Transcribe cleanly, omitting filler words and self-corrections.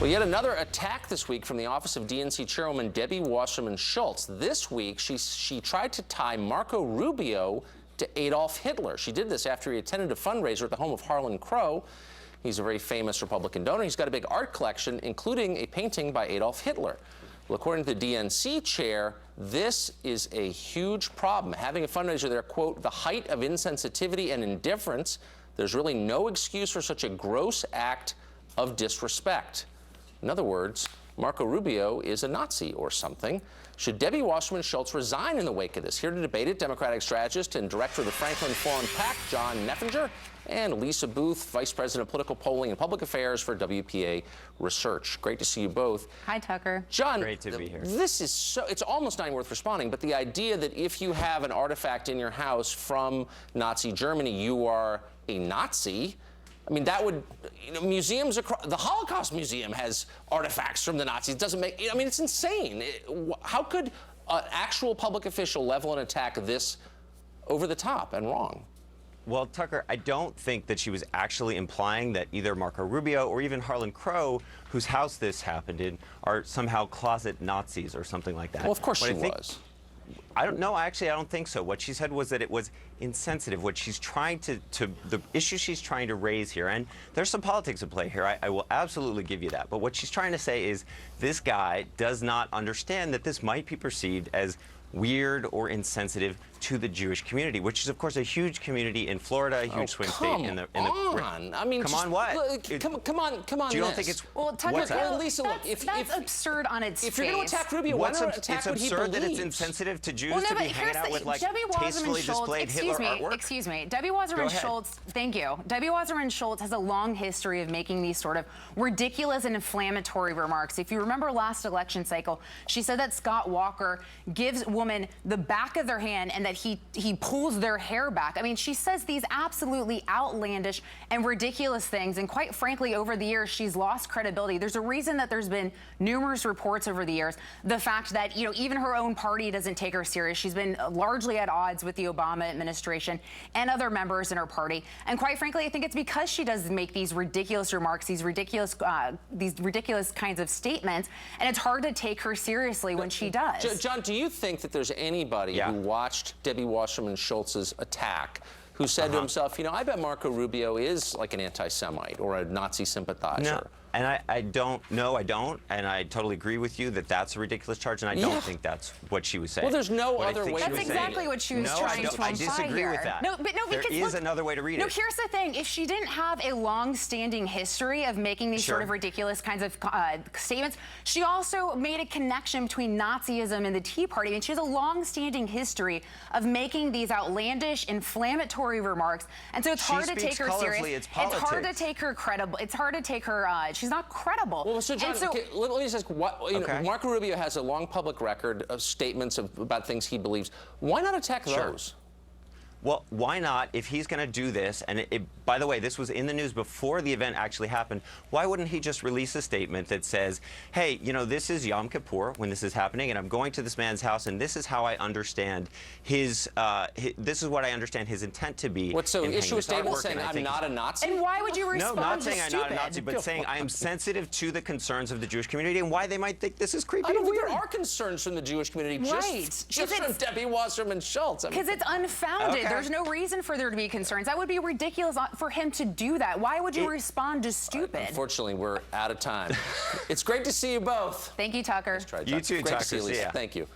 Well, yet another attack this week from the office of DNC Chairwoman Debbie Wasserman Schultz. This week, she tried to tie Marco Rubio to Adolf Hitler. She did this after he attended a fundraiser at the home of Harlan Crow. He's a very famous Republican donor. He's got a big art collection, including a painting by Adolf Hitler. Well, according to the DNC chair, this is a huge problem. Having a fundraiser there, quote, the height of insensitivity and indifference. There's really no excuse for such a gross act of disrespect. In other words, Marco Rubio is a Nazi or something. Should Debbie Wasserman Schultz resign in the wake of this? Here to debate it, Democratic strategist and director of the Franklin Foreign PAC, John Neffinger, and Lisa Boothe, Vice President of Political Polling and Public Affairs for WPA Research. Great to see you both. Hi, Tucker. John, great to be here. This is so, it's almost not even worth responding, but the idea that if you have an artifact in your house from Nazi Germany, you are a Nazi. I mean, that would, museums across, the Holocaust Museum has artifacts from the Nazis. It doesn't make, I mean, it's insane. How could an actual public official level an attack this over the top and wrong? Well, Tucker, I don't think that she was actually implying that either Marco Rubio or even Harlan Crow, whose house this happened in, are somehow closet Nazis or something like that. Well, of course she was. I don't know. Actually, I don't think so. What she said was that it was insensitive. What she's trying to the issue she's trying to raise here, and there's some politics at play here. I will absolutely give you that. But what she's trying to say is this guy does not understand that this might be perceived as weird or insensitive to the Jewish community, which is, of course, a huge community in Florida, a huge swing state in the. I mean, come on, what? Come on. Do you don't think it's? Well, Tucker, Lisa, look, that's absurd on its face. If you're going to attack Rubio, why not attack what he believes? It's absurd that it's insensitive to Jews to be hanging out with like tastefully displayed Hitler artwork. Excuse me, Debbie Wasserman Schultz. Thank you. Debbie Wasserman Schultz has a long history of making these sort of ridiculous and inflammatory remarks. If you remember last election cycle, she said that Scott Walker gives women the back of their hand and that he pulls their hair back. I mean, she says these absolutely outlandish and ridiculous things, and quite frankly, over the years, she's lost credibility. There's a reason that there's been numerous reports over the years. The fact that, even her own party doesn't take her serious. She's been largely at odds with the Obama administration and other members in her party. And quite frankly, I think it's because she does make these ridiculous remarks, these ridiculous kinds of statements, and it's hard to take her seriously when she does. John, do you think that there's anybody who watched Debbie Wasserman Schultz's attack who said to himself, I bet Marco Rubio is like an anti-Semite or a Nazi sympathizer? No. And I don't, and I totally agree with you that that's a ridiculous charge, and I don't think that's what she was saying. Well, there's no other way. That's exactly what she was trying to imply here. I disagree with that. There is another way to read it. No, here's the thing. If she didn't have a long-standing history of making these sort of ridiculous kinds of statements, she also made a connection between Nazism and the Tea Party, and she has a long-standing history of making these outlandish, inflammatory remarks, and so it's hard to take her serious. It's hard to take her credible. It's hard to take her. She's not credible. Well, so John, let me just ask, Marco Rubio has a long public record of statements about things he believes. Why not attack those? Well, why not? If he's going to do this, and by the way, this was in the news before the event actually happened, why wouldn't he just release a statement that says, hey, this is Yom Kippur when this is happening, and I'm going to this man's house, and this is how I understand this is what I understand his intent to be. So issue a statement saying I'm not a Nazi? And why would you respond? No, not saying I'm not a Nazi, but saying I am sensitive to the concerns of the Jewish community and why they might think this is creepy. I mean, there are concerns from the Jewish community, just from Debbie Wasserman Schultz. Because it's unfounded. There's no reason for there to be concerns. That would be ridiculous for him to do that. Why would you respond to stupid? Unfortunately, we're out of time. It's great to see you both. Thank you, Tucker. You too, Great Tucker. to see you, Lisa. Thank you.